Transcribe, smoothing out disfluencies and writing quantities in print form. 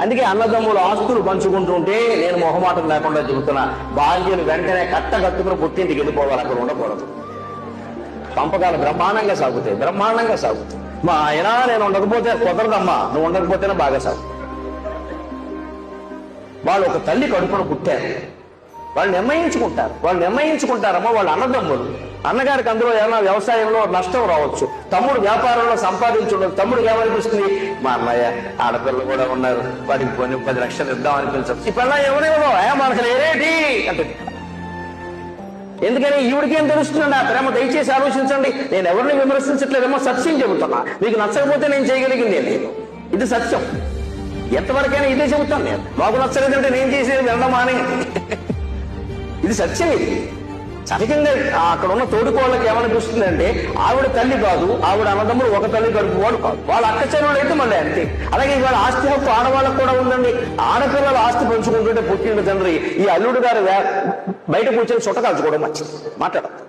అందుకే అన్నదమ్ములు ఆస్తులు పంచుకుంటుంటే నేను మొహమాటం లేకుండా చెబుతున్నా, భార్యను వెంటనే కట్టగట్టుకుని పుట్టింటికి వెళ్ళిపోవాలి, అక్కడ ఉండకూడదు. పంపకాలు బ్రహ్మాండంగా సాగుతాయి, బ్రహ్మాండంగా సాగుతాయి. మా ఆయన నేను ఉండకపోతే కుదరదమ్మా, నువ్వు ఉండకపోతేనే బాగా సాగు. వాళ్ళు ఒక తల్లి కడుపున పుట్టారు, వాళ్ళు నిర్ణయించుకుంటారమ్మా. వాళ్ళు అన్నదమ్ములు. అన్నగారికి అందులో ఏమైనా వ్యవసాయంలో నష్టం రావచ్చు, తమ్ముడు వ్యాపారంలో సంపాదించుండదు. తమ్ముడికి ఏమనిపిస్తుంది, మా అన్నయ్య ఆడపిల్లలు కూడా ఉన్నారు, వాడికి 10 లక్షలు ఇద్దాం అనిపించదు. ఈ పిల్ల ఎవరేమో మనకు లేరేటి అంటే. ఎందుకని ఈవిడికేం తెలుస్తుందండి ఆ ప్రేమ? దయచేసి ఆలోచించండి. నేను ఎవరిని విమర్శించట్లేదేమో, సత్యం చెబుతున్నా. మీకు నచ్చకపోతే నేను చేయగలిగింది లేదు, ఇది సత్యం. ఎంతవరకైనా ఇదే చెబుతాను నేను. మాకు నచ్చలేదంటే నేను చేసేది వినడం మానే. ఇది సత్యం. ఇది సహజంగా అక్కడ ఉన్న తోడుకోళ్ళకి ఏమనిపిస్తుంది అంటే, ఆవిడ తల్లి కాదు, ఆవిడ అన్నదమ్ముడు ఒక తల్లి కడుపు వాడు కాదు, వాళ్ళ అక్క చెల్లెలు అయితే మళ్ళీ అంతే. అలాగే ఇవాళ ఆస్తి హక్కు ఆడవాళ్ళకు కూడా ఉందండి. ఆడపిల్లల ఆస్తి పంచుకుంటుంటే పుట్టిన తండ్రి ఈ అల్లుడు గారు బయట కూర్చొని చుట్ట కాల్చుకోవడం మంచిది. మాట్లాడదు.